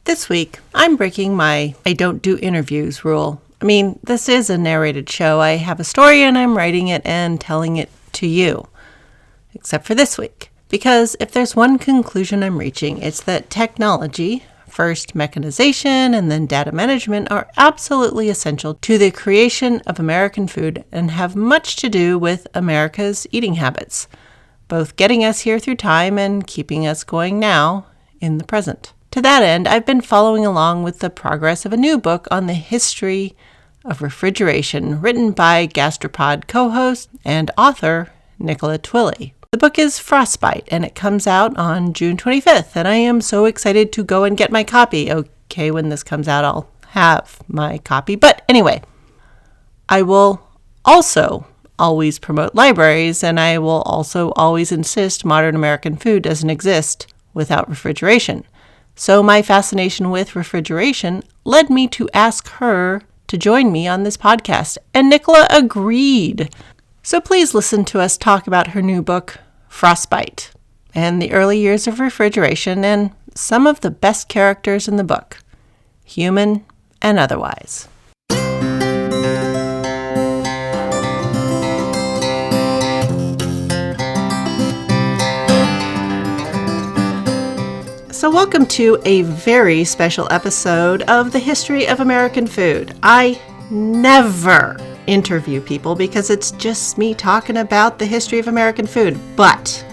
This week, I'm breaking my I don't do interviews rule. I mean, this is a narrated show. I have a story and I'm writing it and telling it to you. Except for this week. Because if there's one conclusion I'm reaching, it's that technology, first mechanization and then data management, are absolutely essential to the creation of American food and have much to do with America's eating habits, both getting us here through time and keeping us going now in the present. To that end, I've been following along with the progress of a new book on the history of refrigeration, written by Gastropod co-host and author Nicola Twilley. The book is Frostbite, and it comes out on June 25th, and I am so excited to go and get my copy. Okay, when this comes out, I'll have my copy. But anyway, I will also always promote libraries, and I will also always insist modern American food doesn't exist without refrigeration. So my fascination with refrigeration led me to ask her to join me on this podcast, and Nicola agreed. So please listen to us talk about her new book, Frostbite, and the early years of refrigeration and some of the best characters in the book, human and otherwise. So welcome to a very special episode of the History of American Food. I never interview people because it's just me talking about the history of American food. But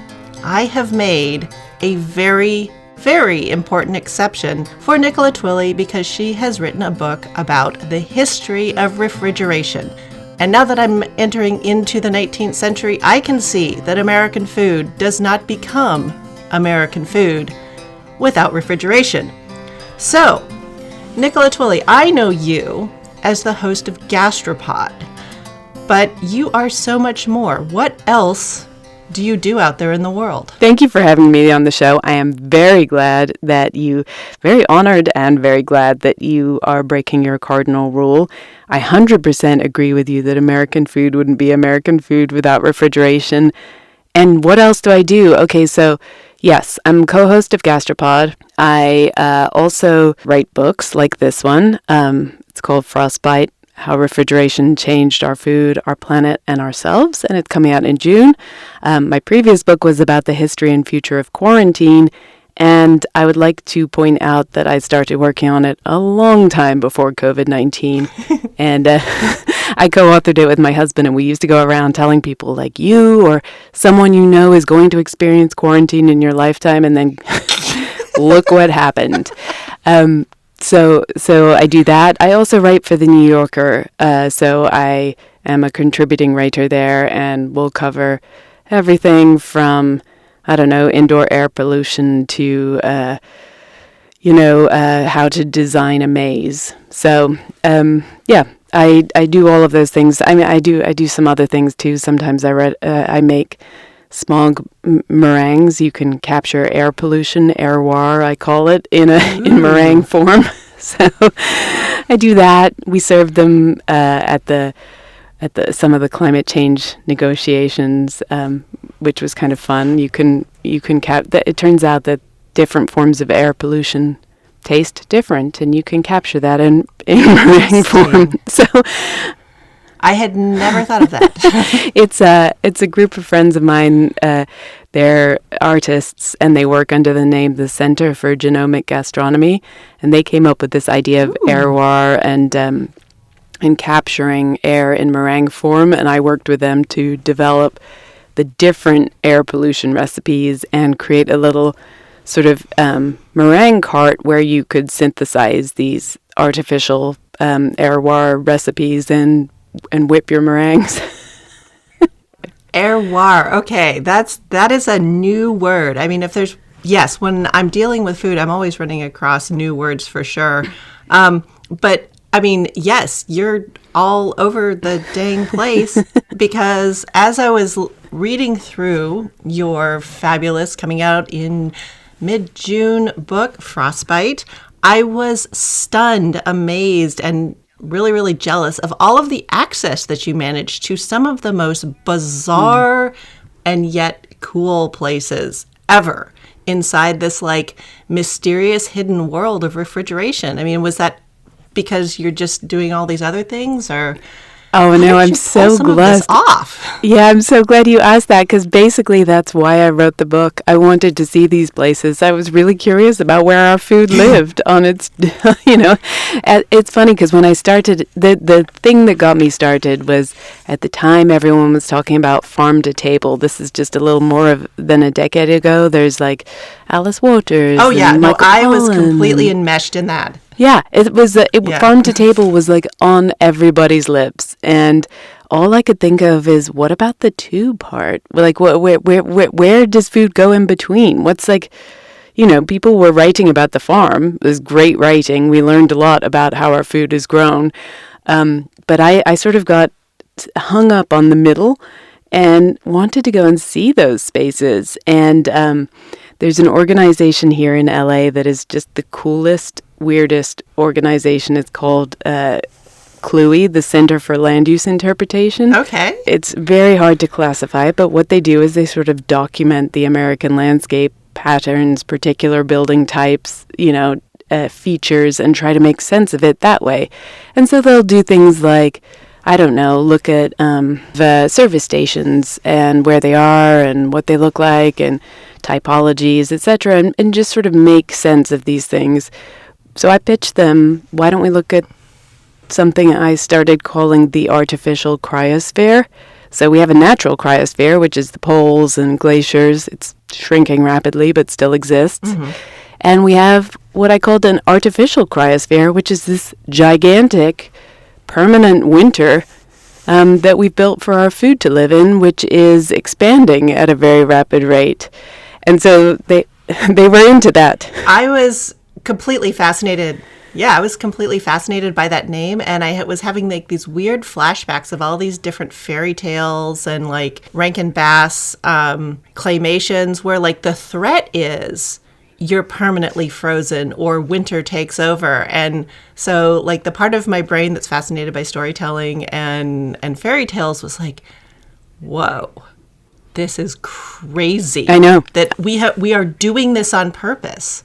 I have made a very, very important exception for Nicola Twilley because she has written a book about the history of refrigeration. And now that I'm entering into the 19th century, I can see that American food does not become American food without refrigeration. So, Nicola Twilley, I know you as the host of Gastropod, but you are so much more. What else do you do out there in the world? Thank you for having me on the show. I am very honored and very glad that you are breaking your cardinal rule. I 100% agree with you that American food wouldn't be American food without refrigeration. And what else do I do? Okay, so yes, I'm co-host of Gastropod. I also write books like this one. It's called Frostbite, How Refrigeration Changed Our Food, Our Planet, and Ourselves, and it's coming out in June. My previous book was about the history and future of quarantine, and I would like to point out that I started working on it a long time before COVID-19, and I co-authored it with my husband, and we used to go around telling people like you or someone you know is going to experience quarantine in your lifetime, and then look what happened. So I do that. I also write for The New Yorker, so I am a contributing writer there, and we'll cover everything from, indoor air pollution to, how to design a maze. So, I do all of those things. I mean, I do some other things too. Sometimes I make small meringues. You can capture air pollution, airwar, I call it, in meringue form. So I do that. We serve them at some of the climate change negotiations, which was kind of fun. It turns out that different forms of air pollution taste different, and you can capture that in meringue form. So I had never thought of that. It's a group of friends of mine. They're artists, and they work under the name the Center for Genomic Gastronomy, and they came up with this idea of airwar and capturing air in meringue form, and I worked with them to develop the different air pollution recipes and create a little sort of meringue cart where you could synthesize these artificial airwar recipes and whip your meringues. Airwar. Okay, that is a new word. I mean, when I'm dealing with food, I'm always running across new words for sure. But I mean, yes, you're all over the dang place because as I was reading through your fabulous, coming out in mid-June book, Frostbite, I was stunned, amazed, and really, really jealous of all of the access that you managed to some of the most bizarre and yet cool places ever. inside this like mysterious hidden world of refrigeration. I mean, was that because you're just doing all these other things, or Oh, no, I'm pull so some of this glad. off? Yeah, I'm so glad you asked that because basically that's why I wrote the book. I wanted to see these places. I was really curious about where our food lived on its, you know. It's funny because when I started, the thing that got me started was at the time everyone was talking about farm to table. This is just a little more than a decade ago. There's like Alice Waters. Oh yeah, and no, Michael I was Pollan completely enmeshed in that. Yeah, it was Yeah. farm to table was like on everybody's lips, and all I could think of is what about the tube part? Like, where does food go in between? What's like, people were writing about the farm. It was great writing. We learned a lot about how our food is grown, but I sort of got hung up on the middle and wanted to go and see those spaces. And there's an organization here in LA that is just the coolest, weirdest organization. It's called CLUI, the Center for Land Use Interpretation. Okay. It's very hard to classify, but what they do is they sort of document the American landscape patterns, particular building types, features, and try to make sense of it that way. And so they'll do things like, I don't know, look at the service stations and where they are and what they look like and typologies, etc., and just sort of make sense of these things. So I pitched them, why don't we look at something I started calling the artificial cryosphere? So we have a natural cryosphere, which is the poles and glaciers. It's shrinking rapidly, but still exists. Mm-hmm. And we have what I called an artificial cryosphere, which is this gigantic permanent winter that we built for our food to live in, which is expanding at a very rapid rate. And so they were into that. I was completely fascinated. Yeah, I was completely fascinated by that name, and I was having like these weird flashbacks of all these different fairy tales and like Rankin Bass claymations where like the threat is you're permanently frozen or winter takes over. And so like the part of my brain that's fascinated by storytelling and fairy tales was like, whoa, this is crazy. I know. That we are doing this on purpose.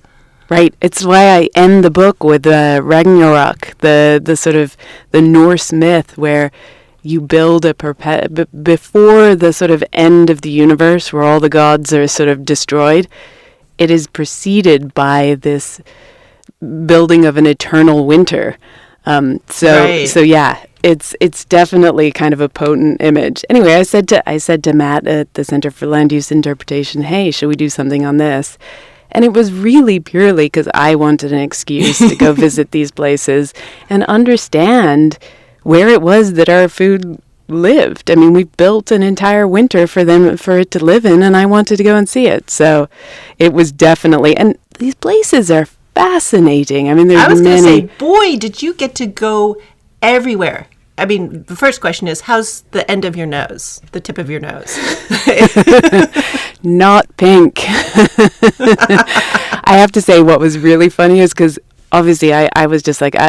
Right. It's why I end the book with Ragnarok, the sort of the Norse myth where you build before the sort of end of the universe where all the gods are sort of destroyed. It is preceded by this building of an eternal winter. So yeah, it's definitely kind of a potent image. Anyway, I said to Matt at the Center for Land Use Interpretation, hey, should we do something on this? And it was really purely because I wanted an excuse to go visit these places and understand where it was that our food lived. I mean, we built an entire winter for it to live in, and I wanted to go and see it. So it was definitely, and these places are fascinating. I mean, there's I was many. going to say, boy, did you get to go everywhere. I mean, the first question is, how's the end of your nose, the tip of your nose? Not pink. I have to say what was really funny is because obviously I was just like, in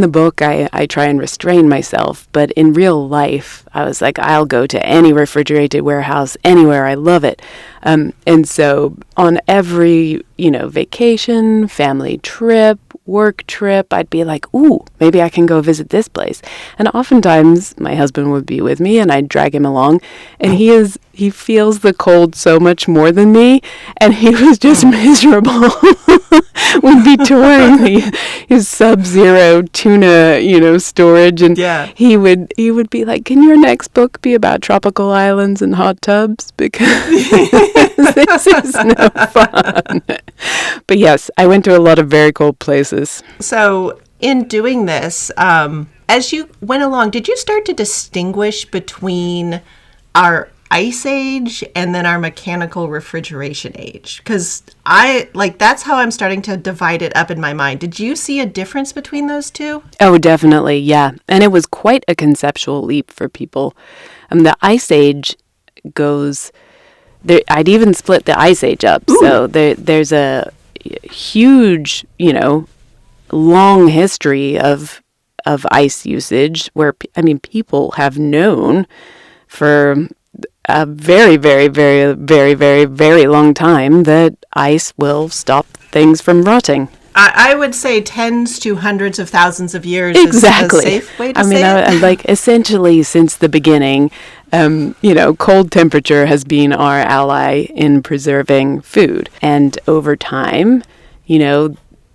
the book, I try and restrain myself, but in real life, I was like, I'll go to any refrigerated warehouse, anywhere. I love it. And so on every, vacation, family trip, work trip, I'd be like, ooh, maybe I can go visit this place. And oftentimes my husband would be with me and I'd drag him along, and he feels the cold so much more than me, and he was just miserable. We'd be touring his Sub-Zero tuna, storage, and he would be like, can your next book be about tropical islands and hot tubs? Because this is no fun. But yes, I went to a lot of very cold places. So in doing this, as you went along, did you start to distinguish between our ice age and then our mechanical refrigeration age? Because that's how I'm starting to divide it up in my mind. Did you see a difference between those two? Oh, definitely, yeah. And it was quite a conceptual leap for people. The ice age goes there. I'd even split the ice age up. Ooh. So there's a huge, long history of ice usage where, people have known for a very, very, very, very, very, very long time that ice will stop things from rotting. I would say tens to hundreds of thousands of years Exactly. is a safe way to say it. Like essentially since the beginning, cold temperature has been our ally in preserving food. And over time,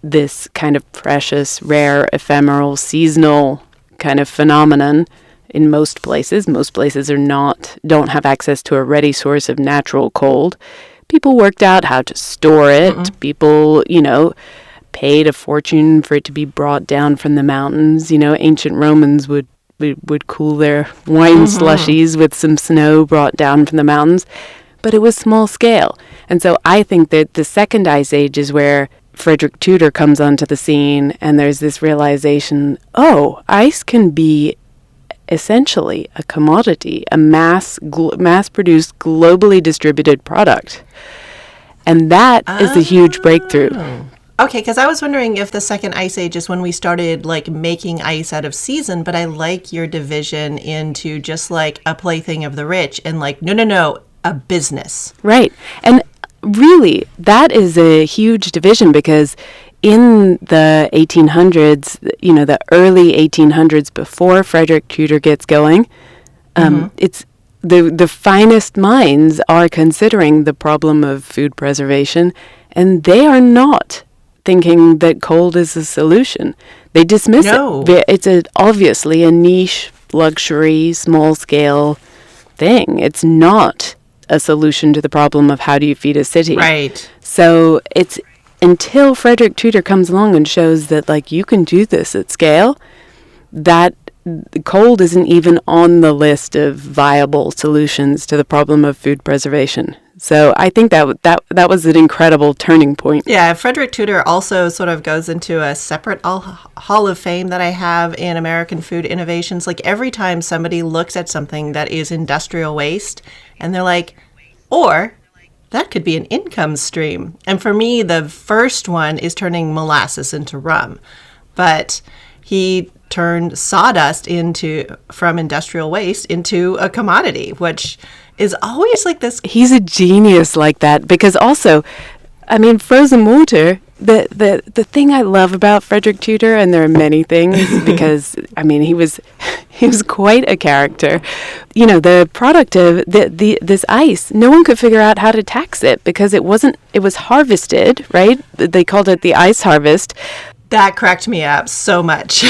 this kind of precious, rare, ephemeral, seasonal kind of phenomenon in most places don't have access to a ready source of natural cold. People worked out how to store it. Mm-mm. People, paid a fortune for it to be brought down from the mountains. Ancient Romans would cool their wine slushies with some snow brought down from the mountains, but it was small scale. And so I think that the second ice age is where Frederick Tudor comes onto the scene, and there's this realization, ice can be essentially a commodity, a mass-produced, globally distributed product. And that is a huge breakthrough. Okay, because I was wondering if the second ice age is when we started making ice out of season, but I like your division into just like a plaything of the rich and no, a business. Right. And really, that is a huge division because in the 1800s, the early 1800s before Frederick Tudor gets going, it's the finest minds are considering the problem of food preservation, and they are not thinking that cold is a solution. They dismiss it. It's obviously a niche, luxury, small-scale thing. It's not a solution to the problem of how do you feed a city. Right. So it's until Frederick Tudor comes along and shows that you can do this at scale, that cold isn't even on the list of viable solutions to the problem of food preservation. So I think that was an incredible turning point. Yeah, Frederick Tudor also sort of goes into a separate hall of fame that I have in American food innovations. Every time somebody looks at something that is industrial waste, and they're like, or that could be an income stream. And for me, the first one is turning molasses into rum. But he turned sawdust from industrial waste into a commodity, which is always this. He's a genius like that, because also, frozen water, the thing I love about Frederick Tudor, and there are many things, because, he was quite a character. The product of this ice, no one could figure out how to tax it because it was harvested, right? They called it the ice harvest. That cracked me up so much.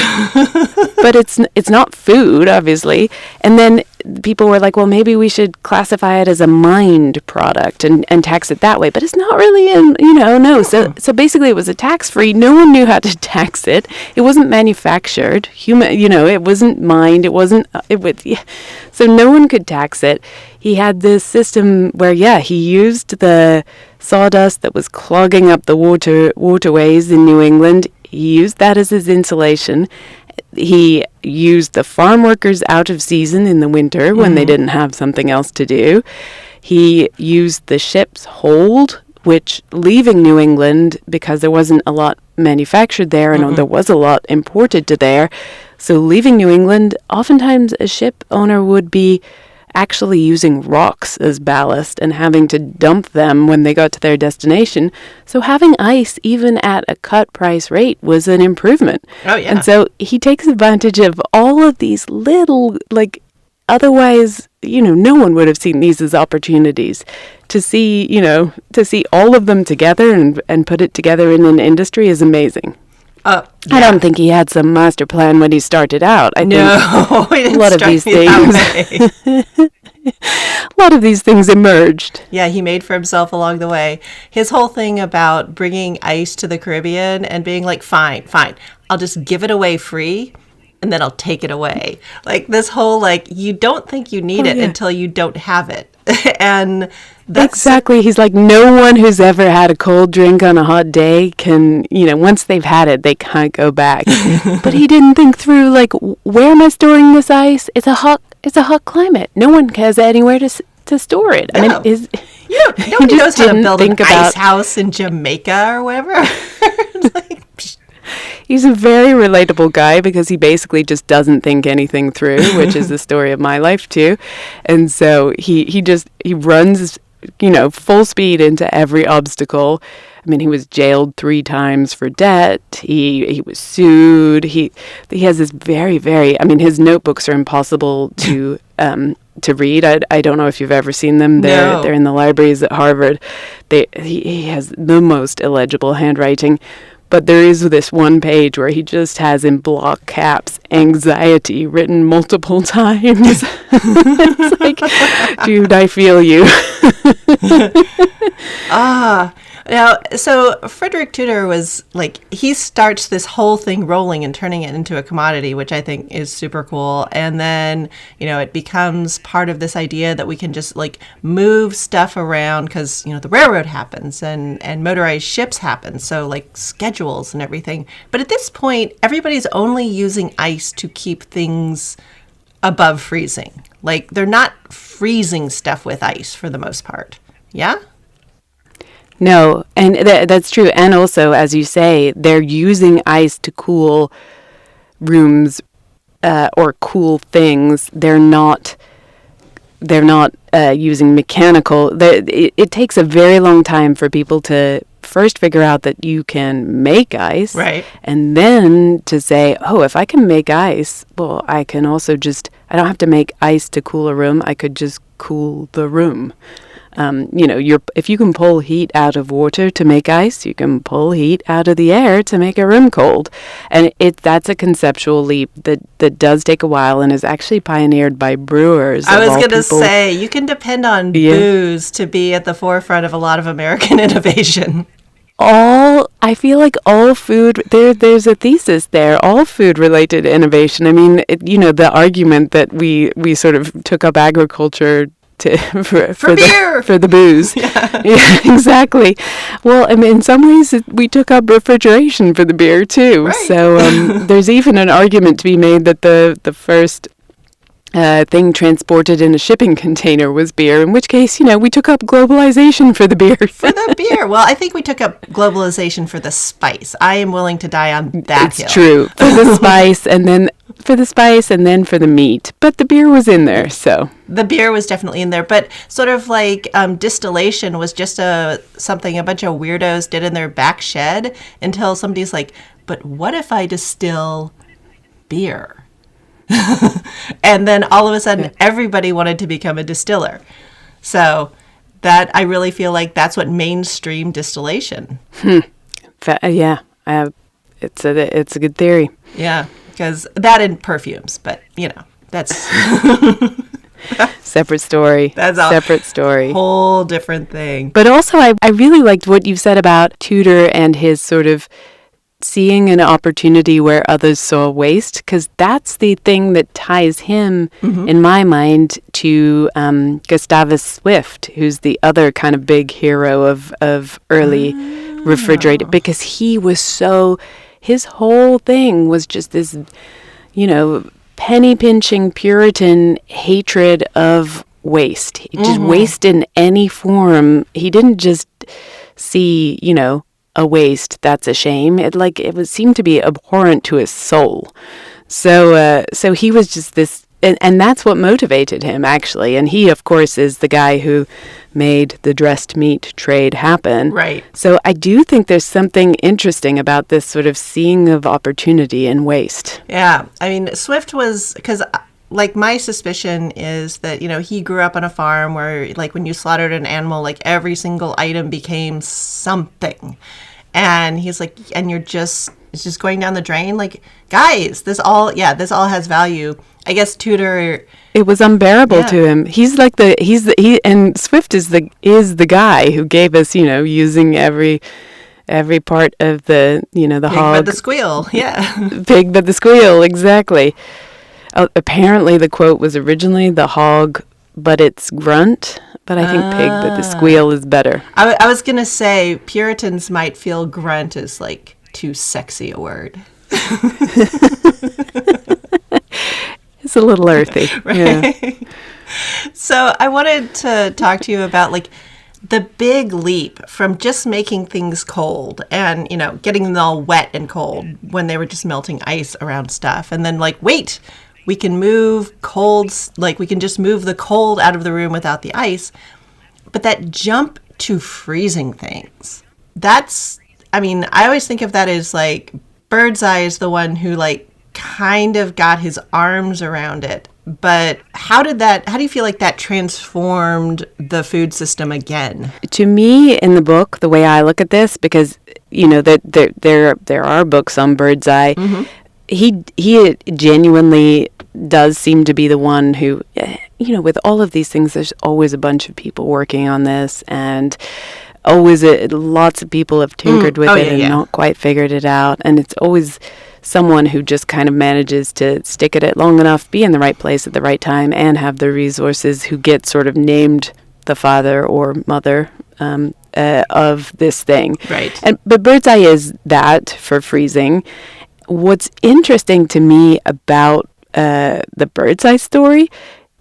But it's not food, obviously. And then people were like, well, maybe we should classify it as a mined product and tax it that way. But it's not really, no. So basically it was a tax-free. No one knew how to tax it. It wasn't manufactured. It wasn't mined. So no one could tax it. He had this system where, he used the sawdust that was clogging up the waterways in New England. He used that as his insulation. He used the farm workers out of season in the winter when they didn't have something else to do. He used the ship's hold, which leaving New England, because there wasn't a lot manufactured there and there was a lot imported to there. So leaving New England, oftentimes a ship owner would be actually using rocks as ballast and having to dump them when they got to their destination. So having ice, even at a cut price rate, was an improvement. Oh, yeah. And so he takes advantage of all of these little, otherwise, no one would have seen these as opportunities. To see all of them together and put it together in an industry is amazing. Yeah. I don't think he had some master plan when he started out. I think a lot of these things a lot of these things emerged. Yeah, he made for himself along the way. His whole thing about bringing ice to the Caribbean and being like, fine, I'll just give it away free and then I'll take it away. This whole you don't think you need it until you don't have it. And that's exactly. He's like, no one who's ever had a cold drink on a hot day can, once they've had it, they can't go back. But he didn't think through, where am I storing this ice? It's a hot climate. No one has anywhere to store it. Yeah. Nobody knows how to build an about ice house in Jamaica or whatever. He's a very relatable guy because he basically just doesn't think anything through, which is the story of my life too. And so he runs, full speed into every obstacle. I mean, he was jailed 3 times for debt. He was sued. He has this very, very, I mean, his notebooks are impossible to read. I don't know if you've ever seen them. They're in the libraries at Harvard. He has the most illegible handwriting. But there is this one page where he just has in block caps anxiety written multiple times. It's like, dude, I feel you. Now, so Frederick Tudor was like, he starts this whole thing rolling and turning it into a commodity, which I think is super cool. And then, it becomes part of this idea that we can just like move stuff around because, the railroad happens and motorized ships happen. So like schedules and everything. But at this point, everybody's only using ice to keep things above freezing. Like they're not freezing stuff with ice for the most part. Yeah? No, and that's true. And also, as you say, they're using ice to cool rooms or cool things. They're not using mechanical. It takes a very long time for people to first figure out that you can make ice. Right. And then to say, oh, if I can make ice, well, I can also I don't have to make ice to cool a room. I could just cool the room. If you can pull heat out of water to make ice, you can pull heat out of the air to make a room cold. And that's a conceptual leap that does take a while and is actually pioneered by brewers. I was going to say, you can depend on booze to be at the forefront of a lot of American innovation. I feel like all food, there's a thesis there, all food-related innovation. I mean, the argument that we sort of took up agriculture for beer, for the booze. Yeah, exactly. Well, I mean, in some ways, we took up refrigeration for the beer too. Right. So there's even an argument to be made that the first thing transported in a shipping container was beer. In which case, we took up globalization for the beer. For the beer. Well, I think we took up globalization for the spice. I am willing to die on that hill. It's true. For the spice, and then for the meat. But the beer was in there, so. The beer was definitely in there, but sort of like distillation was just something a bunch of weirdos did in their back shed until somebody's like, but what if I distill beer? And then all of a sudden, everybody wanted to become a distiller. So that I really feel like that's what mainstream distillation. Yeah, it's a good theory. Yeah, because that and perfumes, but that's separate story. That's a separate story. Whole different thing. But also, I really liked what you said about Tudor and his sort of seeing an opportunity where others saw waste, because that's the thing that ties him, in my mind, to Gustavus Swift, who's the other kind of big hero of early refrigerated, because he was his whole thing was just this, penny pinching Puritan hatred of waste. Just waste in any form. He didn't just see, a waste that's a shame. It would seem to be abhorrent to his soul. So he was just this, and that's what motivated him actually. And he, of course, is the guy who made the dressed meat trade happen. Right. So I do think there's something interesting about this sort of seeing of opportunity in waste. Yeah, I mean, Swift was, because like my suspicion is that, he grew up on a farm where like when you slaughtered an animal, like every single item became something. And he's like, and it's just going down the drain. Like, guys, this all has value. I guess Tudor. It was unbearable to him. He's like and Swift is the guy who gave us, using every part of the, the pig hog. Pig but the squeal. Yeah. Pig but the squeal. Exactly. Apparently the quote was originally the hog but its grunt, but I think pig but the squeal is better. I was going to say Puritans might feel grunt is like too sexy a word. It's a little earthy. Right. Yeah. So I wanted to talk to you about like the big leap from just making things cold and, getting them all wet and cold when they were just melting ice around stuff. And then wait, we can move colds, we can just move the cold out of the room without the ice. But that jump to freezing things, I always think of that as Birdseye is the one who kind of got his arms around it. But how do you feel like that transformed the food system again? To me, in the book, the way I look at this, because, there are books on Birdseye, mm-hmm. he genuinely does seem to be the one who, with all of these things, there's always a bunch of people working on this, and always lots of people have tinkered with it and not quite figured it out. And it's always someone who just kind of manages to stick at it long enough, be in the right place at the right time, and have the resources, who get sort of named the father or mother of this thing. Right. But Birdseye is that for freezing. What's interesting to me about the Birdseye story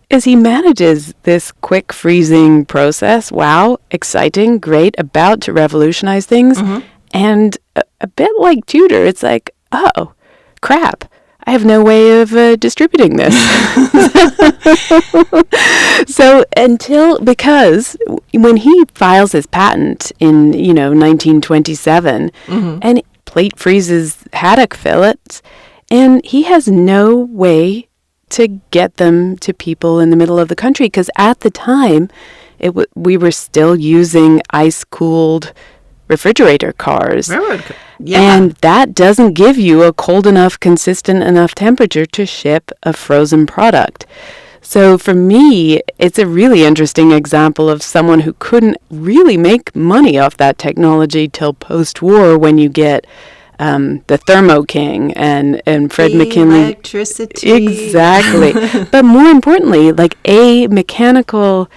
is he manages this quick freezing process. Wow, exciting, great, about to revolutionize things. Mm-hmm. And a bit like Tudor, it's like, oh, crap, I have no way of distributing this. Because when he files his patent in, 1927, mm-hmm. and plate freezes haddock fillets, and he has no way to get them to people in the middle of the country, because at the time, we were still using ice-cooled refrigerator cars. Yeah. And that doesn't give you a cold enough, consistent enough temperature to ship a frozen product. So for me, it's a really interesting example of someone who couldn't really make money off that technology till post-war, when you get the ThermoKing and Fred McKinley. Electricity. Exactly. But more importantly, a mechanically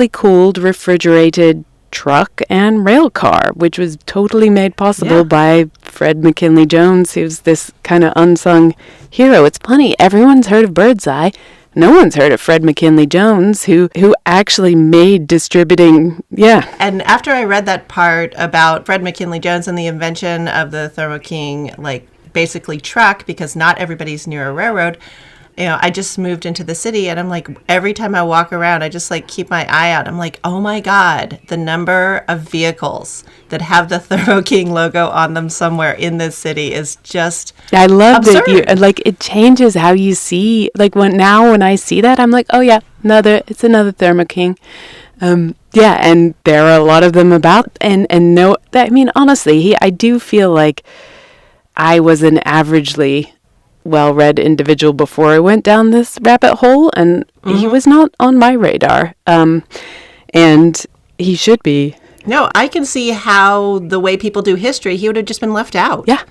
cooled refrigerated truck and rail car, which was totally made possible by Fred McKinley Jones, who's this kind of unsung hero. It's funny, everyone's heard of Birdseye. No one's heard of Fred McKinley Jones, who actually made distributing, And after I read that part about Fred McKinley Jones and the invention of the ThermoKing, basically truck, because not everybody's near a railroad, I just moved into the city, and I'm every time I walk around, I just keep my eye out. I'm oh my God, the number of vehicles that have the ThermoKing logo on them somewhere in this city is just I love absurd. that it changes how you see, when I see that, I'm oh yeah, it's another ThermoKing. And there are a lot of them about, and no, honestly, I do feel like I was an averagely well-read individual before I went down this rabbit hole, and mm-hmm. he was not on my radar, and he should be. No, I can see how the way people do history, he would have just been left out. Yeah,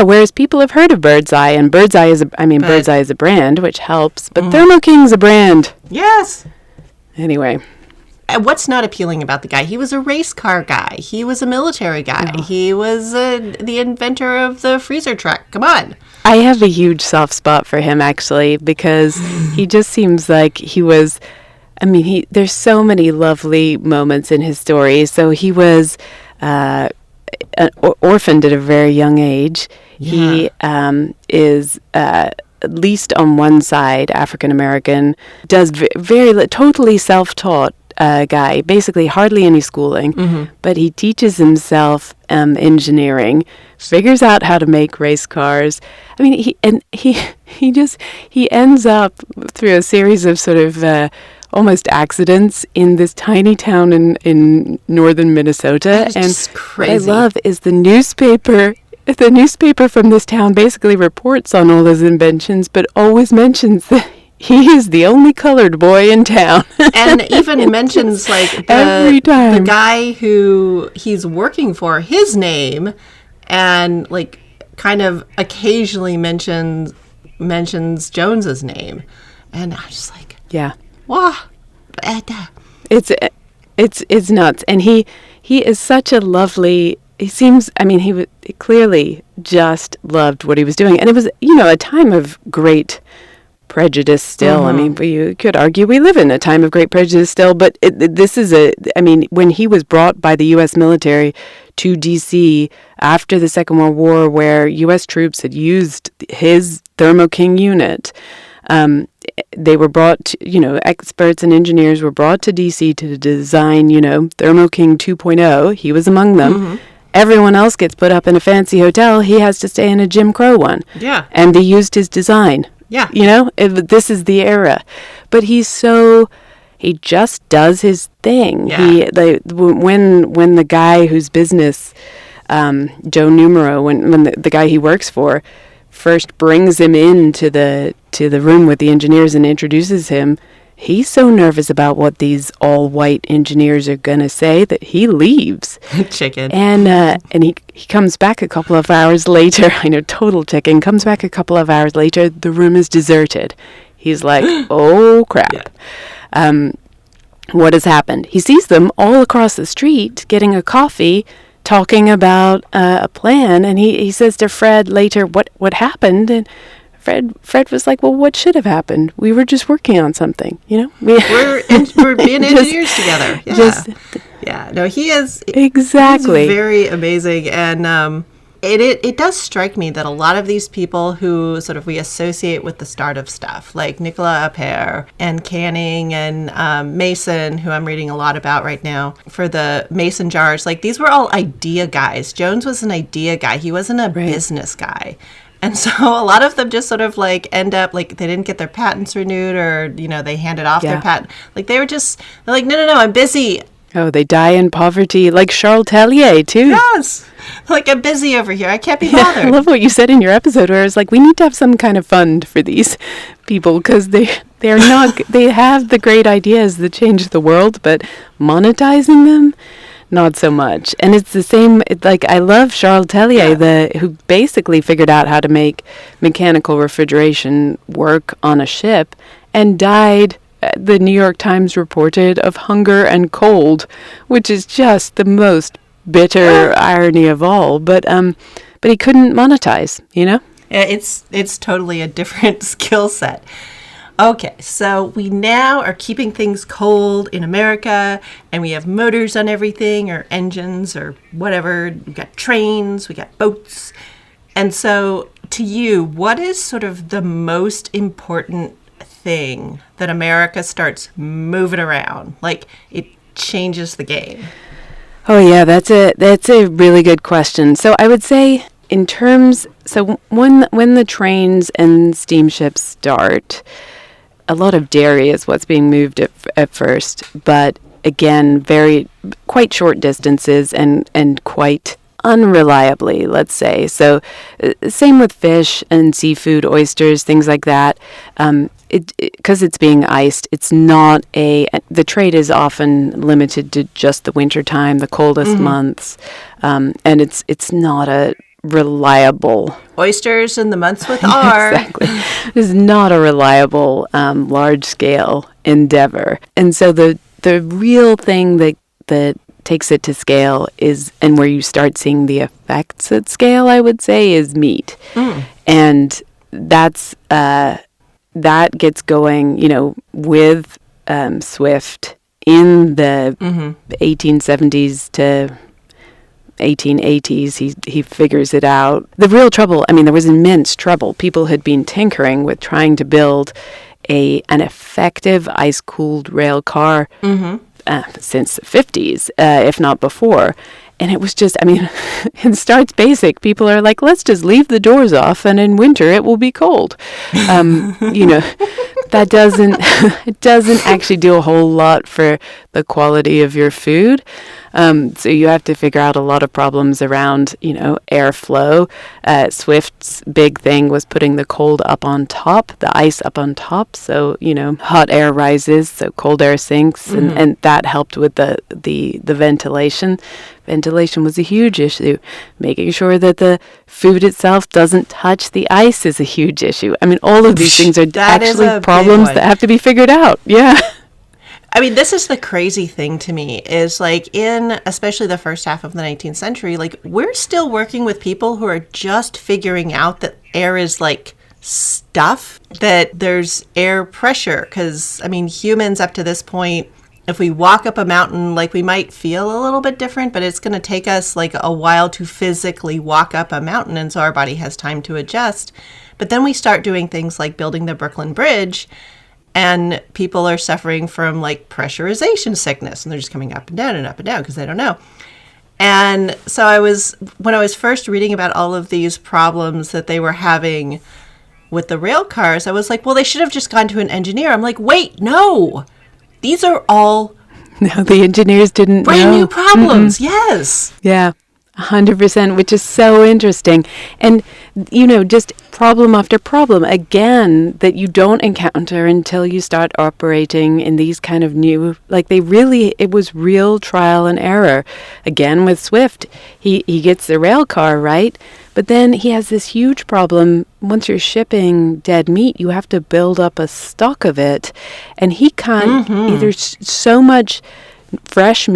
whereas people have heard of Birdseye, and Birdseye is a brand, which helps, but mm-hmm. ThermoKing's a brand. Yes. Anyway. What's not appealing about the guy? He was a race car guy. He was a military guy. Oh. He was the inventor of the freezer truck. Come on. I have a huge soft spot for him, actually, because he just seems like he was, there's so many lovely moments in his story. So he was orphaned at a very young age. Yeah. He is at least on one side African-American, does very totally self-taught guy, basically hardly any schooling, mm-hmm. but he teaches himself engineering, figures out how to make race cars. He ends up through a series of sort of almost accidents in this tiny town in northern Minnesota. And just crazy. What I love is the newspaper. The newspaper from this town basically reports on all his inventions, but always mentions that he is the only colored boy in town. And even mentions every time the guy who he's working for, his name, and kind of occasionally mentions Jones's name. And I'm just wow. It's nuts. And he is such a lovely. He seems. He clearly just loved what he was doing, and it was a time of great prejudice still. I mean, you could argue we live in a time of great prejudice still, but when he was brought by the U.S. military to D.C. after the Second World War, where U.S. troops had used his ThermoKing unit, they were brought to, experts and engineers were brought to D.C. to design, ThermoKing 2.0. He was among them. Everyone else gets put up in a fancy hotel. He has to stay in a Jim Crow one. Yeah. And they used his design. Yeah. This is the era. But he just does his thing. Yeah. When the guy whose business, Joe Numero, when the guy he works for, first brings him into the room with the engineers and introduces him, he's so nervous about what these all-white engineers are going to say that he leaves. Chicken. And he comes back a couple of hours later. I know, total chicken. Comes back a couple of hours later. The room is deserted. He's like, oh, crap. Yeah. What has happened? He sees them all across the street getting a coffee, talking about a plan. And he says to Fred later, what happened? And Fred was like, well, what should have happened? We were just working on something, We're being engineers together. Yeah. No, he is exactly he's very amazing, and it does strike me that a lot of these people who sort of we associate with the startup stuff, like Nicola Appert and Canning and Mason, who I'm reading a lot about right now for the Mason jars, like these were all idea guys. Jones was an idea guy. He wasn't a business guy. And so a lot of them just sort of like end up like they didn't get their patents renewed, or, they handed off their patent. Like they're like, no, I'm busy. Oh, they die in poverty, like Charles Tellier, too. Yes. Like, I'm busy over here. I can't be bothered. I love what you said in your episode where it's like, we need to have some kind of fund for these people because they're not, they have the great ideas that change the world, but monetizing them, not so much. And it's the same, like, I love Charles Tellier, who basically figured out how to make mechanical refrigeration work on a ship and died, the New York Times reported, of hunger and cold, which is just the most bitter irony of all. But he couldn't monetize, Yeah, it's totally a different skill set. Okay, so we now are keeping things cold in America, and we have motors on everything, or engines, or whatever. We've got trains, we got boats. And so, to you, what is sort of the most important thing that America starts moving around? Like, it changes the game. Oh, yeah, that's a really good question. So I would say in terms, so when the trains and steamships start, a lot of dairy is what's being moved at first, but again, quite short distances and quite unreliably, let's say. So same with fish and seafood, oysters, things like that. Because it's being iced, the trade is often limited to just the winter time, the coldest months, and it's not a reliable oysters in the months with R. Exactly. It's not a reliable large scale endeavor. And so the real thing that takes it to scale is, and where you start seeing the effects at scale, I would say, is meat. And that's that gets going, with Swift in the 1870s to 1880s. He figures it out. The real trouble, there was immense trouble. People had been tinkering with trying to build an effective ice-cooled rail car since the 50s, if not before. And it was just, it starts basic. People are like, let's just leave the doors off, and in winter it will be cold. That it doesn't actually do a whole lot for the quality of your food. So you have to figure out a lot of problems around, airflow. Swift's big thing was putting the cold up on top, the ice up on top. So, hot air rises, so cold air sinks, and that helped with the ventilation. Ventilation was a huge issue. Making sure that the food itself doesn't touch the ice is a huge issue. All of these things are actually problems that have to be figured out. Yeah. This is the crazy thing to me is like in especially the first half of the 19th century, like we're still working with people who are just figuring out that air is like stuff that there's air pressure. Because, I mean, humans up to this point, if we walk up a mountain, like we might feel a little bit different, but it's going to take us like a while to physically walk up a mountain. And so our body has time to adjust. But then we start doing things like building the Brooklyn Bridge, and people are suffering from like pressurization sickness, and they're just coming up and down because they don't know. And so when I was first reading about all of these problems that they were having with the rail cars, I was like, well, they should have just gone to an engineer. I'm like, wait, no. These are all No, the engineers didn't brand know. new problems. Yes. Yeah, 100%, which is so interesting. And, just problem after problem, again, that you don't encounter until you start operating in these kind of new, it was real trial and error. Again, with Swift, he gets the rail car, right? But then he has this huge problem. Once you're shipping dead meat, you have to build up a stock of it. And he can't, there's so much fresh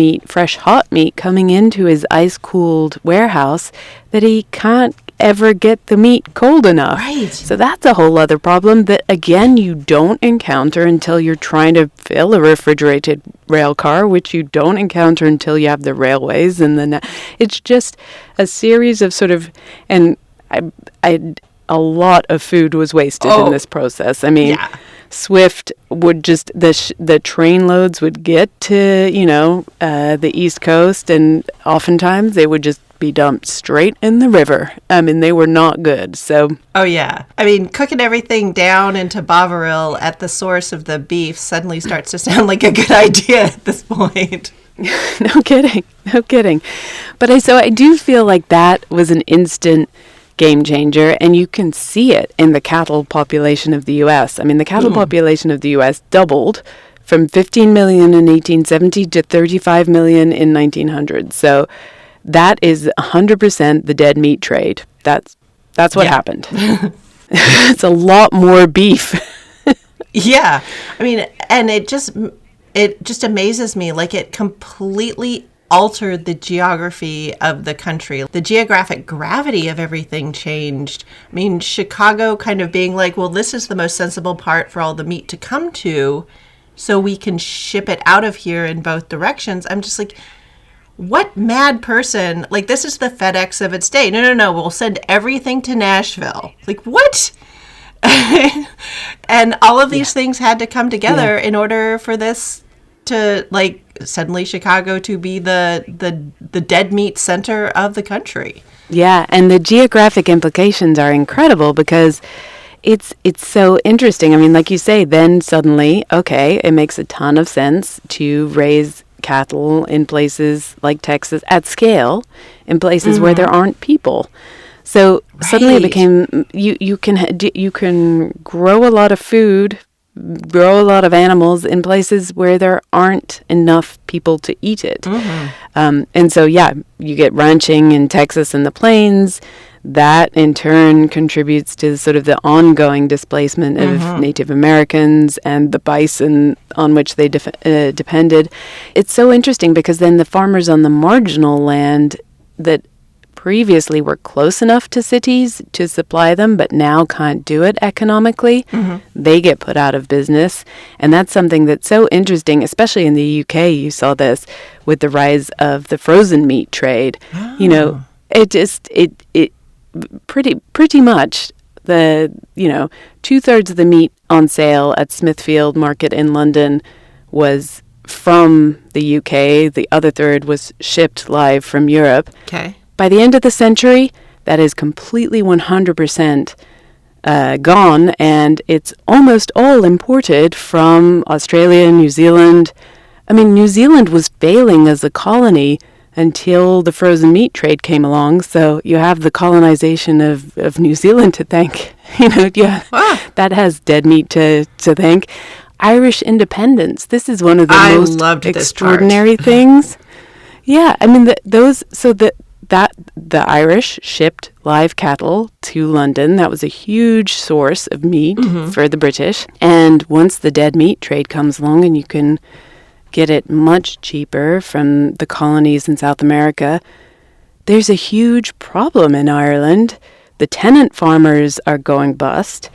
hot meat coming into his ice-cooled warehouse that he can't ever get the meat cold enough. Right. So that's a whole other problem that, again, you don't encounter until you're trying to fill a refrigerated rail car, which you don't encounter until you have the railways. And then it's just a series of sort of, and a lot of food was wasted in this process. I mean, Swift would just, the train loads would get to, the East Coast, and oftentimes they would just be dumped straight in the river. I mean, they were not good. So. Oh, yeah. I mean, cooking everything down into Bovril at the source of the beef suddenly starts to sound like a good idea at this point. No kidding. But I do feel like that was an instant game changer, and you can see it in the cattle population of the U.S. I mean, the cattle population of the U.S. doubled from 15 million in 1870 to 35 million in 1900. So that is 100% the dead meat trade. That's what happened. It's a lot more beef. Yeah. I mean, and it just amazes me. Like, it completely altered the geography of the country. The geographic gravity of everything changed. I mean, Chicago kind of being like, well, this is the most sensible part for all the meat to come to, so we can ship it out of here in both directions. I'm just like, what mad person, like, this is the FedEx of its day. No, we'll send everything to Nashville. Like, what? And all of these things had to come together in order for this to, like, suddenly Chicago to be the dead meat center of the country. Yeah, and the geographic implications are incredible because it's so interesting. I mean, like you say, then suddenly, okay, it makes a ton of sense to raise cattle in places like Texas at scale, in places where there aren't people. So suddenly it became, you can grow a lot of food, grow a lot of animals in places where there aren't enough people to eat it. And so, you get ranching in Texas and the plains. That in turn contributes to sort of the ongoing displacement of Native Americans and the bison on which they depended. It's so interesting because then the farmers on the marginal land that previously were close enough to cities to supply them, but now can't do it economically, they get put out of business. And that's something that's so interesting, especially in the UK. You saw this with the rise of the frozen meat trade. It pretty much the 2/3 of the meat on sale at Smithfield Market in London was from the UK. The other third was shipped live from Europe. Okay. By the end of the century, that is completely 100% gone, and it's almost all imported from Australia and New Zealand. I mean, New Zealand was failing as a colony until the frozen meat trade came along. So you have the colonization of New Zealand to thank. That has dead meat to thank. Irish independence. This is one of the most extraordinary things. Yeah, I mean, the Irish shipped live cattle to London. That was a huge source of meat for the British. And once the dead meat trade comes along and you can get it much cheaper from the colonies in South America, there's a huge problem in Ireland The tenant farmers are going bust.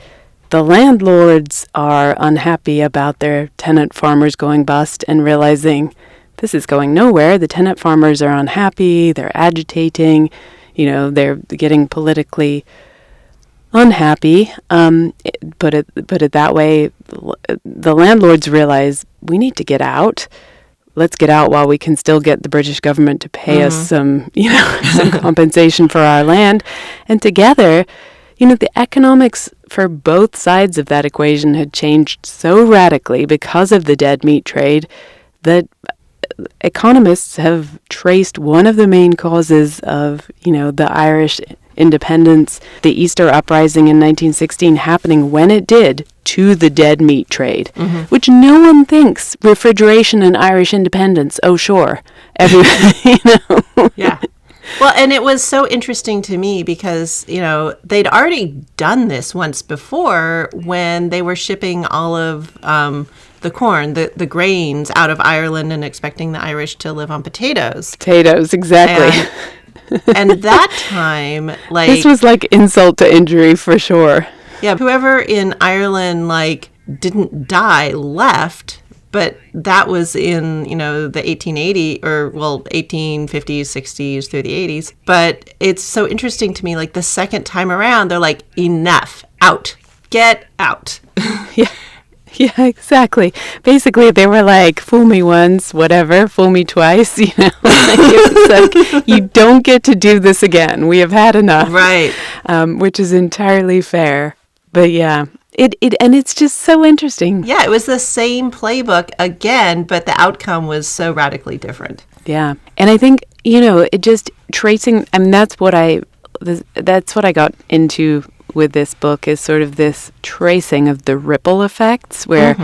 The landlords are unhappy about their tenant farmers going bust and realizing this is going nowhere. The tenant farmers are unhappy. They're agitating. They're getting politically unhappy. Put it that way. The landlords realize we need to get out. Let's get out while we can still get the British government to pay us some compensation for our land. And together, the economics for both sides of that equation had changed so radically because of the dead meat trade that economists have traced one of the main causes of, the Irish independence, the Easter Uprising in 1916 happening when it did, to the dead meat trade, which no one thinks refrigeration and Irish independence. Oh, sure. Yeah. Well, and it was so interesting to me because, they'd already done this once before when they were shipping all of the corn, the grains out of Ireland and expecting the Irish to live on potatoes. Potatoes, exactly. And that time, this was like insult to injury for sure. Yeah, whoever in Ireland, didn't die left, but that was in, the 1850s, 60s through the 80s. But it's so interesting to me, the second time around, they're like, enough, out, get out. Yeah, exactly. Basically, they were like, fool me once, whatever, fool me twice, It's like, you don't get to do this again. We have had enough. Right. Which is entirely fair. But yeah, and it's just so interesting. Yeah, it was the same playbook again, but the outcome was so radically different. Yeah. And I think, it just tracing, that's what I got into with this book, is sort of this tracing of the ripple effects where,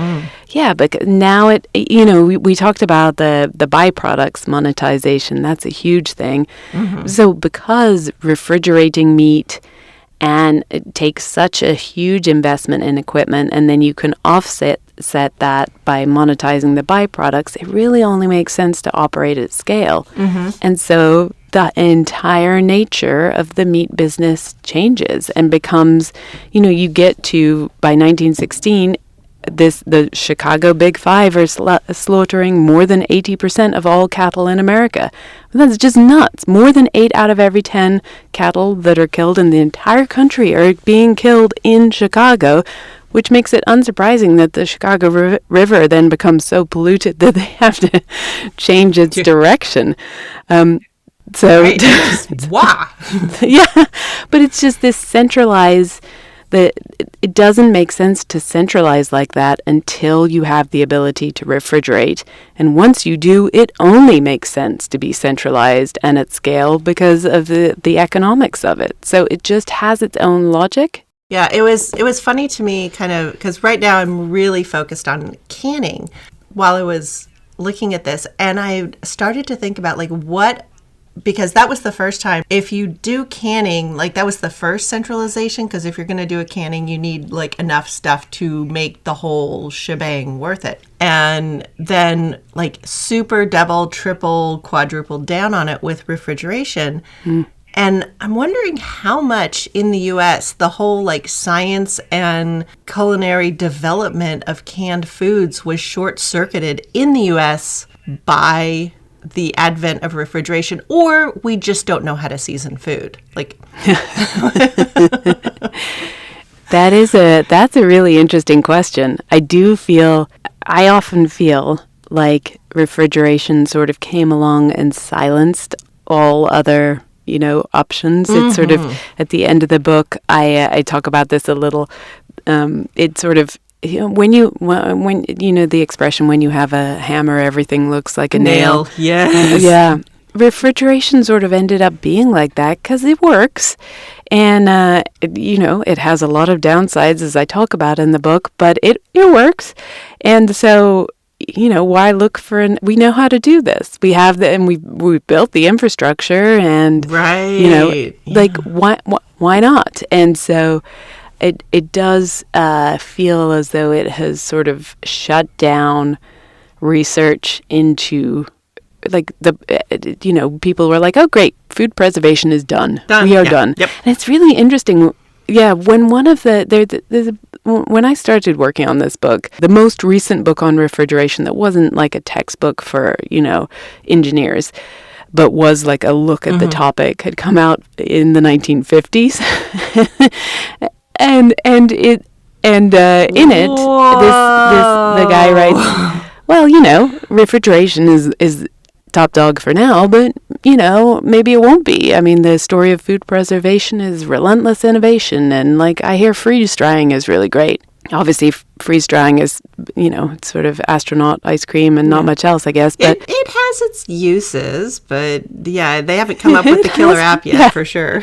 but now we talked about the byproducts monetization. That's a huge thing. So because refrigerating meat and it takes such a huge investment in equipment, and then you can offset that by monetizing the byproducts, it really only makes sense to operate at scale. And so the entire nature of the meat business changes and becomes, you get to, by 1916, the Chicago Big Five are slaughtering more than 80% of all cattle in America. That's just nuts. More than 8 out of every 10 cattle that are killed in the entire country are being killed in Chicago, which makes it unsurprising that the Chicago River then becomes so polluted that they have to change its direction. So, right. Wow. Yeah, but it's just this centralized, that it doesn't make sense to centralize like that until you have the ability to refrigerate. And once you do, it only makes sense to be centralized and at scale because of the economics of it. So it just has its own logic. Yeah, it was funny to me, kind of, because right now I'm really focused on canning while I was looking at this. And I started to think about because that was the first time. If you do canning, that was the first centralization, because if you're going to do a canning, you need enough stuff to make the whole shebang worth it. And then super double, triple, quadruple down on it with refrigeration. And I'm wondering how much in the U.S. the whole science and culinary development of canned foods was short-circuited in the U.S. by the advent of refrigeration, or we just don't know how to season food. That's a really interesting question. I often feel like refrigeration sort of came along and silenced all other, options. It's sort of at the end of the book, I talk about this a little. It sort of, when the expression, when you have a hammer, everything looks like a nail. Yes. Yeah. Refrigeration sort of ended up being like that because it works. And, it has a lot of downsides, as I talk about in the book, but it works. And so, why look for we know how to do this. We have and we built the infrastructure and, right. Why not? And so it does feel as though it has sort of shut down research into like people were like, oh, great, food preservation is done. We are done. Yep. And it's really interesting. Yeah, when when I started working on this book, the most recent book on refrigeration that wasn't like a textbook for, engineers, but was like a look at the topic, had come out in the 1950s. and in it, the guy writes, well, refrigeration is top dog for now, but, maybe it won't be. I mean, the story of food preservation is relentless innovation, and, like, I hear freeze drying is really great. Obviously, freeze drying is, it's sort of astronaut ice cream and not much else, I guess. But it has its uses, but, yeah, they haven't come up with the killer app yet, for sure.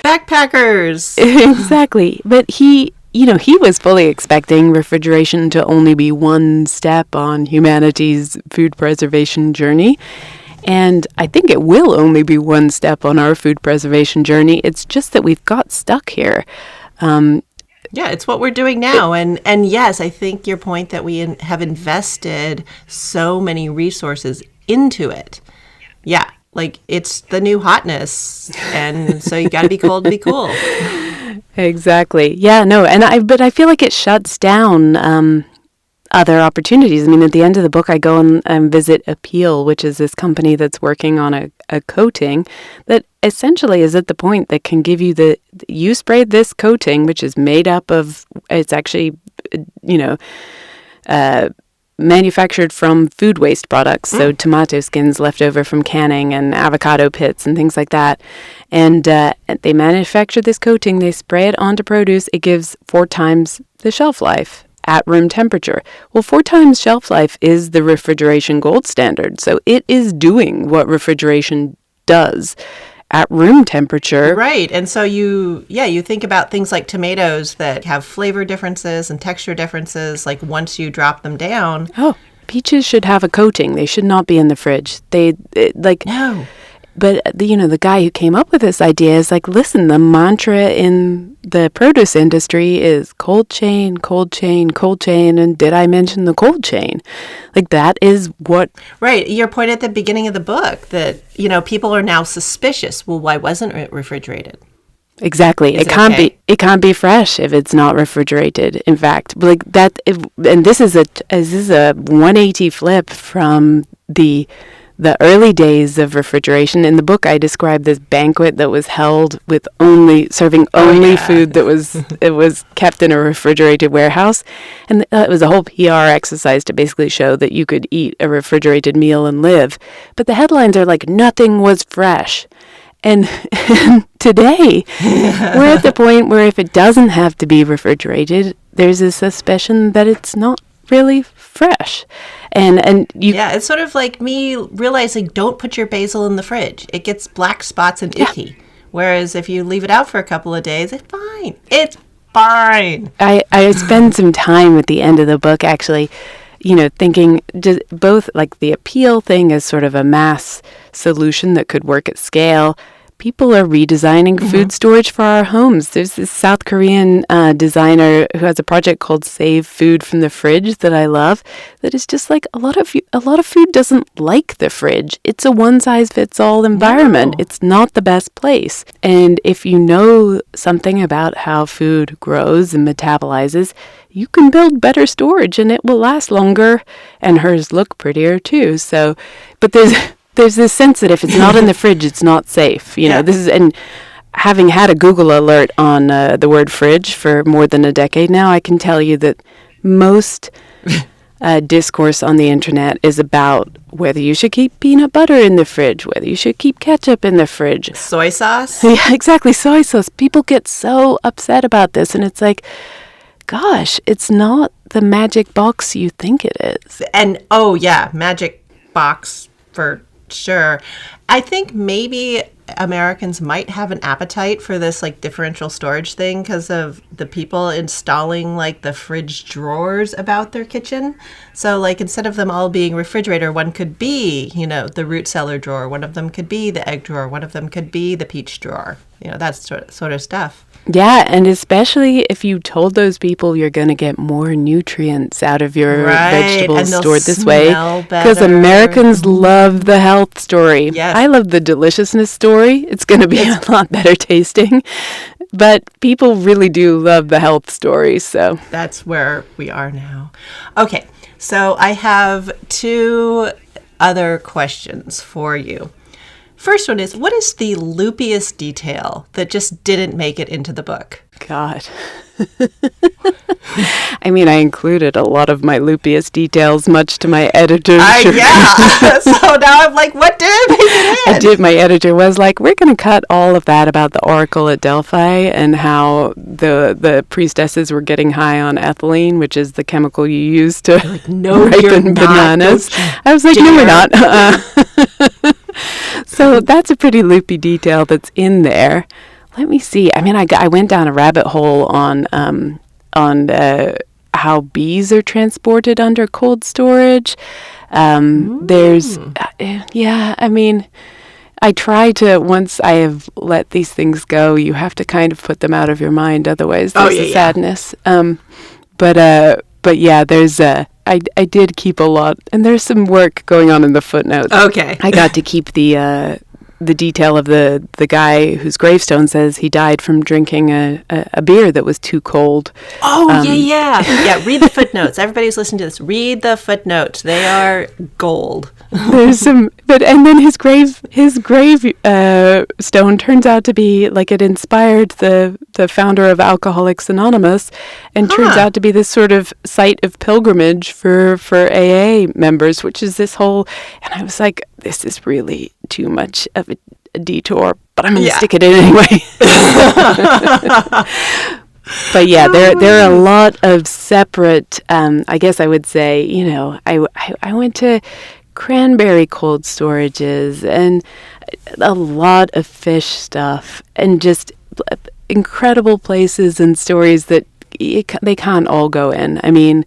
Backpackers! Exactly. But he was fully expecting refrigeration to only be one step on humanity's food preservation journey. And I think it will only be one step on our food preservation journey. It's just that we've got stuck here. Yeah, it's what we're doing now. And yes, I think your point that we have invested so many resources into it. Yeah, like it's the new hotness. And so you got to be cold to be cool. Exactly. Yeah, no. But I feel like it shuts down other opportunities. I mean, at the end of the book, I go and visit Appeal, which is this company that's working on a coating that essentially is at the point that can give you you sprayed this coating, which is made up of, it's actually, manufactured from food waste products, so tomato skins left over from canning and avocado pits and things like that. And they manufacture this coating, they spray it onto produce, it gives 4 times the shelf life at room temperature. Well, 4 times shelf life is the refrigeration gold standard. So it is doing what refrigeration does at room temperature. Right. And so you think about things like tomatoes that have flavor differences and texture differences, like once you drop them down. Oh, peaches should have a coating. They should not be in the fridge. No. But the guy who came up with this idea is like, listen, the mantra in the produce industry is cold chain, cold chain, cold chain. And did I mention the cold chain? Like that is what... Right. Your point at the beginning of the book that, people are now suspicious. Well, why wasn't it refrigerated? Exactly. It can't be fresh if it's not refrigerated. In fact, like that, and this is a 180 flip from the early days of refrigeration. In the book, I described this banquet that was held with serving only food that was kept in a refrigerated warehouse. And it was a whole PR exercise to basically show that you could eat a refrigerated meal and live. But the headlines are like, nothing was fresh. And today, we're at the point where if it doesn't have to be refrigerated, there's a suspicion that it's not really fresh. Yeah, it's sort of like me realizing don't put your basil in the fridge. It gets black spots and icky. Yeah. Whereas if you leave it out for a couple of days, it's fine. It's fine. I spend some time at the end of the book actually, thinking just both like the Appeal thing is sort of a mass solution that could work at scale. People are redesigning food storage for our homes. There's this South Korean designer who has a project called Save Food from the Fridge that I love. That is just like a lot of food doesn't like the fridge. It's a one-size-fits-all environment. No. It's not the best place. And if you know something about how food grows and metabolizes, you can build better storage and it will last longer. And hers look prettier too. So, but there's this sense that if it's not in the fridge, it's not safe. This is, and having had a Google alert on the word fridge for more than a decade now, I can tell you that most discourse on the internet is about whether you should keep peanut butter in the fridge, whether you should keep ketchup in the fridge. Soy sauce? Yeah, exactly. Soy sauce. People get so upset about this. And it's like, gosh, it's not the magic box you think it is. And, magic box for sure. I think maybe Americans might have an appetite for this like differential storage thing because of the people installing like the fridge drawers about their kitchen. So like instead of them all being refrigerator, one could be, the root cellar drawer. One of them could be the egg drawer. One of them could be the peach drawer. That sort of stuff. Yeah, and especially if you told those people you're going to get more nutrients out of your vegetables stored this way. Because Americans love the health story. Yes. I love the deliciousness story. It's going to be a lot better tasting. But people really do love the health story, so. That's where we are now. Okay, so I have 2 other questions for you. First one is, what is the loopiest detail that just didn't make it into the book? God. I mean, I included a lot of my loopiest details, much to my editor's yeah. So now I'm like, what didn't make it in? My editor was like, we're going to cut all of that about the oracle at Delphi and how the priestesses were getting high on ethylene, which is the chemical you use to ripen bananas. I was like, no, we're not. So that's a pretty loopy detail that's in there. Let me see. I mean, I went down a rabbit hole on how bees are transported under cold storage. There's, I mean, I try to, once I have let these things go, you have to kind of put them out of your mind. Otherwise, there's a sadness. But yeah, there's I did keep a lot, and there's some work going on in the footnotes. Okay. I got to keep the detail of the guy whose gravestone says he died from drinking a beer that was too cold. Oh, yeah. Read the footnotes. Everybody's listening to this. Read the footnotes. They are gold. There's some, and then his grave stone turns out to be like it inspired the founder of Alcoholics Anonymous, and turns out to be this sort of site of pilgrimage for AA members, which is this whole. And I was like, this is really too much of a detour, but I'm going to stick it in anyway. But yeah, there are a lot of separate. I guess I would say, I went to cranberry cold storages and a lot of fish stuff and just incredible places and stories that they can't all go in. I mean,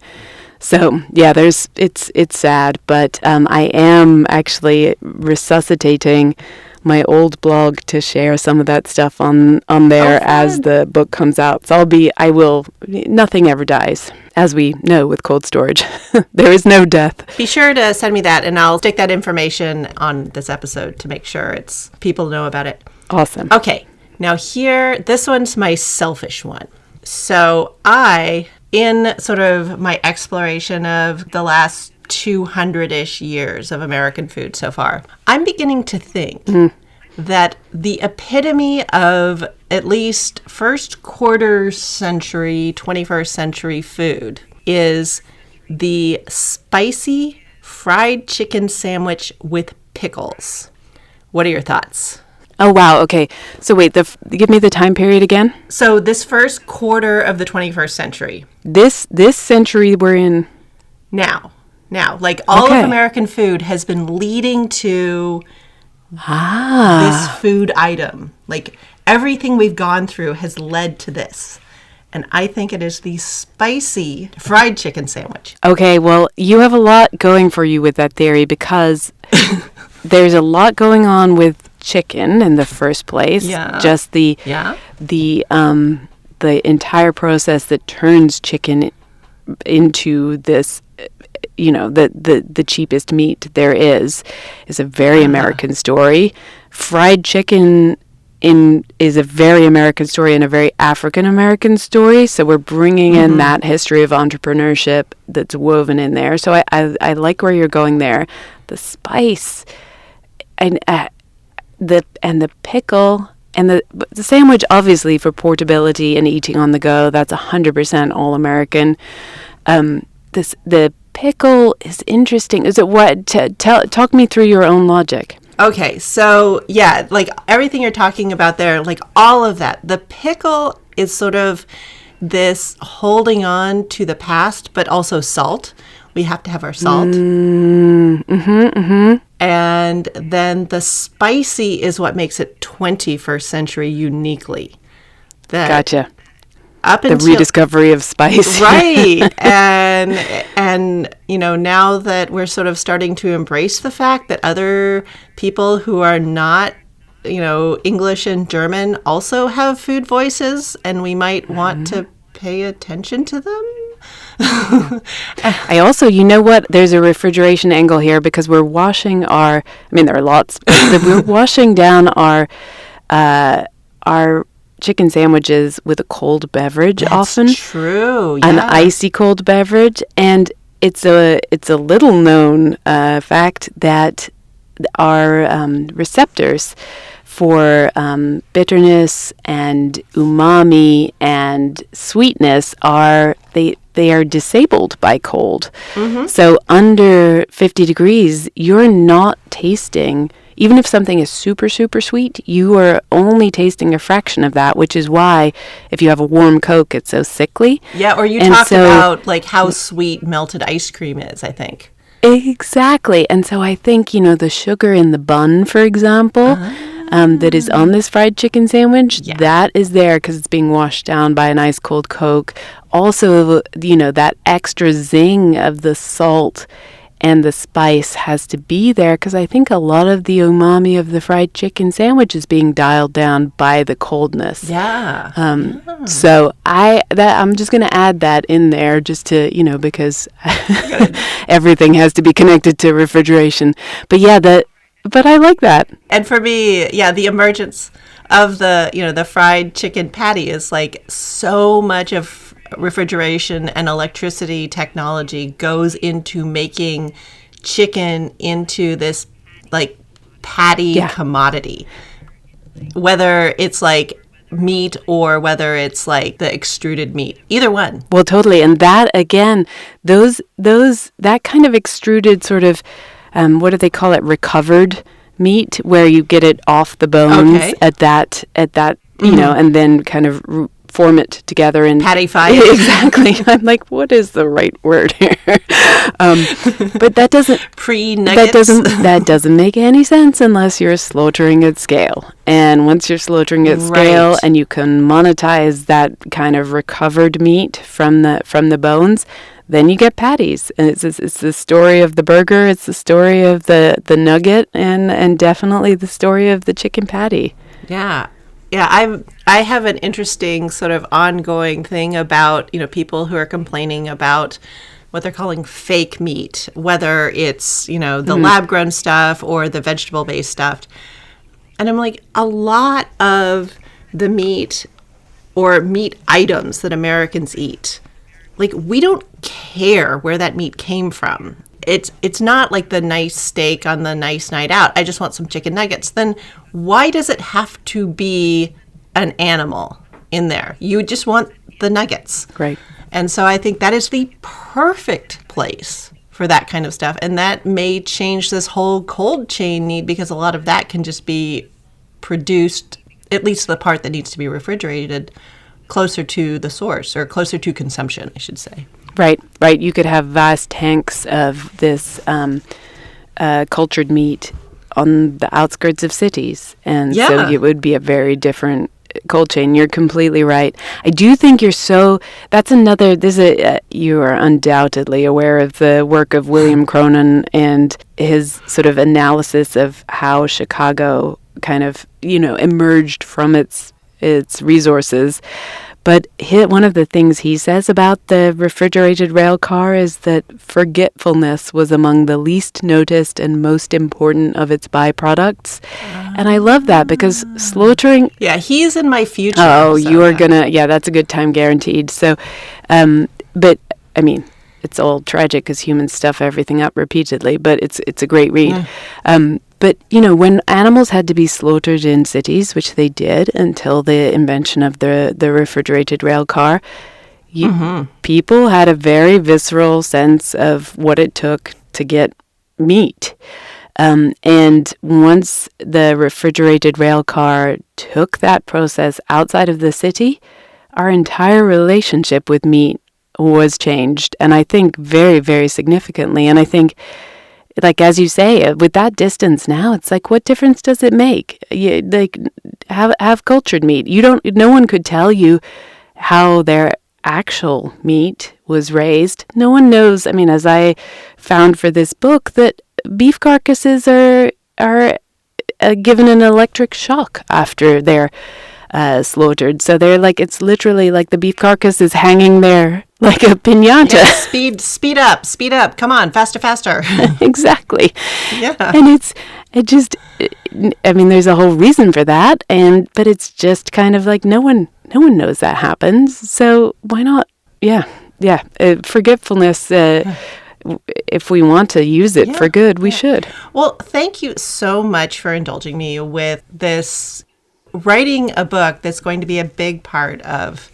so yeah, it's sad, but I am actually resuscitating my old blog to share some of that stuff on there as the book comes out. So nothing ever dies, as we know with cold storage. There is no death. Be sure to send me that, and I'll stick that information on this episode to make sure people know about it. Awesome. Okay, now this one's my selfish one. So in sort of my exploration of the last 200-ish years of American food so far, I'm beginning to think that the epitome of at least first quarter century, 21st century food is the spicy fried chicken sandwich with pickles. What are your thoughts? Oh, wow. Okay. So wait, give me the time period again. So this first quarter of the 21st century. This century we're in now, like all of American food has been leading to this food item. Like everything we've gone through has led to this. And I think it is the spicy fried chicken sandwich. Okay, well, you have a lot going for you with that theory because there's a lot going on with chicken in the first place. Yeah. Just the entire process that turns chicken into this, the cheapest meat there is a very American story. Fried chicken is a very American story and a very African American story. So we're bringing in that history of entrepreneurship that's woven in there. So I like where you're going there. The spice and the pickle and the sandwich, obviously for portability and eating on the go. That's 100% all American. The pickle is interesting. Is it what? Talk me through your own logic. Okay, so yeah, like everything you're talking about there, like all of that. The pickle is sort of this holding on to the past, but also salt. we have to have our salt. And then the spicy is what makes it 21st century uniquely. Gotcha. Up the until, rediscovery of spice. Right. And, you know, now that we're sort of starting to embrace the fact that other people who are not, you know, English and German also have food voices, and we might want to pay attention to them. I also, you know what, there's a refrigeration angle here because we're washing our, I mean, there are lots, but we're washing down our chicken sandwiches with a cold beverage. That's often. True. Yeah. An icy cold beverage. And it's a little known fact that our receptors for bitterness and umami and sweetness are they are disabled by cold. So under 50 degrees, you're not tasting, even if something is super, super sweet, you are only tasting a fraction of that, which is why if you have a warm Coke, it's so sickly. Yeah, or you talked about like how sweet melted ice cream is, I think. Exactly. And so I think, you know, the sugar in the bun, for example, that is on this fried chicken sandwich, that is there because it's being washed down by an ice cold Coke. Also, you know, that extra zing of the salt and the spice has to be there because I think a lot of the umami of the fried chicken sandwich is being dialed down by the coldness. Yeah. So I'm just going to add that in there just to, you know, because everything has to be connected to refrigeration. But yeah, but I like that. And for me, yeah, the emergence of the fried chicken patty is like so much of refrigeration and electricity technology goes into making chicken into this like patty commodity, whether it's like meat or whether it's like the extruded meat, either one. Well, totally. And that again, that kind of extruded sort of what do they call it, recovered meat, where you get it off the bones at that you know, and then kind of form it together and patty-fy. Exactly. I'm like, what is the right word here? But that doesn't pre-nuggets. That doesn't make any sense unless you're slaughtering at scale. And once you're slaughtering at scale and you can monetize that kind of recovered meat from the bones, then you get patties. And it's the story of the burger, it's the story of the nugget, and definitely the story of the chicken patty. Yeah. Yeah, I have an interesting sort of ongoing thing about, you know, people who are complaining about what they're calling fake meat, whether it's, you know, the lab-grown stuff or the vegetable-based stuff. And I'm like, a lot of the meat or meat items that Americans eat, like, we don't care where that meat came from. It's not like the nice steak on the nice night out. I just want some chicken nuggets. Then why does it have to be an animal in there? You just want the nuggets. Right. And so I think that is the perfect place for that kind of stuff. And that may change this whole cold chain need because a lot of that can just be produced, at least the part that needs to be refrigerated, closer to the source or closer to consumption, I should say. Right. You could have vast tanks of this cultured meat on the outskirts of cities. And so it would be a very different cold chain. You're completely right. I do think you are undoubtedly aware of the work of William Cronon and his sort of analysis of how Chicago kind of, you know, emerged from its resources. But one of the things he says about the refrigerated rail car is that forgetfulness was among the least noticed and most important of its byproducts. And I love that because slaughtering... Yeah, he's in my future. Oh, so you are going to... Yeah, that's a good time guaranteed. So, but, I mean, it's all tragic because humans stuff everything up repeatedly, but it's a great read. But, you know, when animals had to be slaughtered in cities, which they did until the invention of the refrigerated rail car, people had a very visceral sense of what it took to get meat. And once the refrigerated rail car took that process outside of the city, our entire relationship with meat was changed, and I think very, very significantly. And I think, like as you say, with that distance now, it's like, what difference does it make? Have cultured meat. No one could tell you how their actual meat was raised. No one knows. I mean, as I found for this book, that beef carcasses are given an electric shock after they're slaughtered. So they're like, it's literally like the beef carcass is hanging there like a piñata. Yeah, speed up. Come on, faster. Exactly. Yeah. And I mean, there's a whole reason for that, but it's just kind of like no one knows that happens. So why not? Yeah. Forgetfulness. If we want to use it for good, we should. Well, thank you so much for indulging me with this, writing a book that's going to be a big part of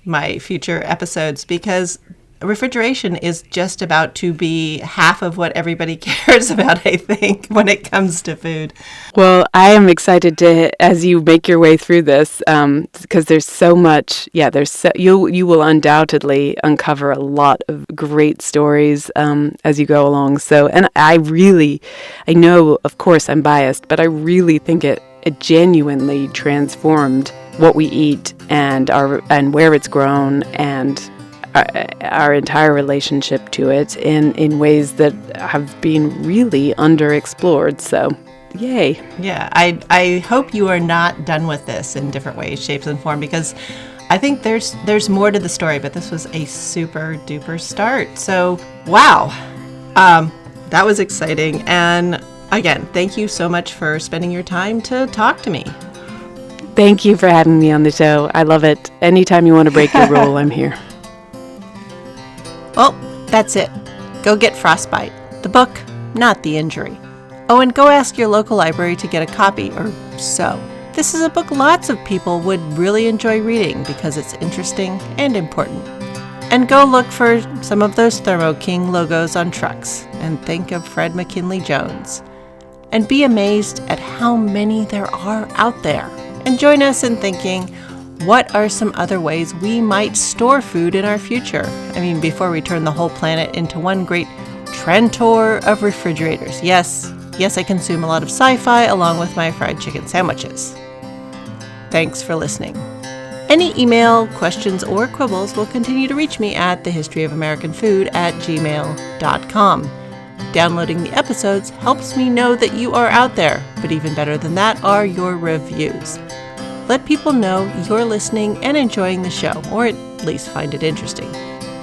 my future episodes, because refrigeration is just about to be half of what everybody cares about, I think, when it comes to food. Well, I am excited as you make your way through this, because there's so much. Yeah, you will undoubtedly uncover a lot of great stories as you go along. So, and I know, of course, I'm biased, but I really think it genuinely transformed what we eat and where it's grown and our entire relationship to it in ways that have been really underexplored. So, yay. Yeah, I hope you are not done with this in different ways, shapes, and form, because I think there's more to the story, but this was a super duper start. So, wow. That was exciting. And again, thank you so much for spending your time to talk to me. Thank you for having me on the show. I love it. Anytime you want to break your rule, I'm here. Well, that's it. Go get Frostbite, the book, not the injury. Oh, and go ask your local library to get a copy, or so. This is a book lots of people would really enjoy reading because it's interesting and important. And go look for some of those ThermoKing logos on trucks and think of Fred McKinley Jones. And be amazed at how many there are out there. And join us in thinking, what are some other ways we might store food in our future? I mean, before we turn the whole planet into one great Trentor of refrigerators. Yes, I consume a lot of sci-fi along with my fried chicken sandwiches. Thanks for listening. Any email, questions, or quibbles will continue to reach me at thehistoryofamericanfood@gmail.com. Downloading the episodes helps me know that you are out there, but even better than that are your reviews. Let people know you're listening and enjoying the show, or at least find it interesting.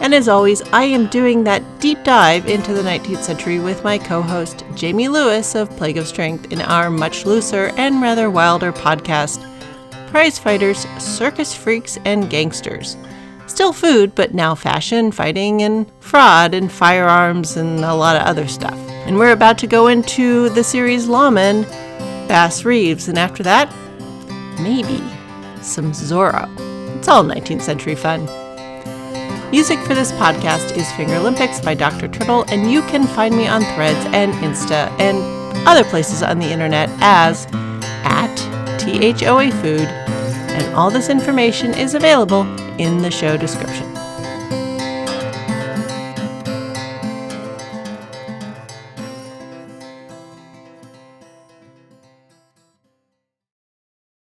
And as always, I am doing that deep dive into the 19th century with my co-host Jamie Lewis of Plague of Strength in our much looser and rather wilder podcast, Prize Fighters, Circus Freaks, and Gangsters. Still food, but now fashion, fighting, and fraud, and firearms, and a lot of other stuff. And we're about to go into the series Lawman, Bass Reeves, and after that, maybe some Zorro. It's all 19th century fun. Music for this podcast is Fingerlympics by Dr. Turtle, and you can find me on Threads and Insta and other places on the internet as @THOA Food, and all this information is available in the show description.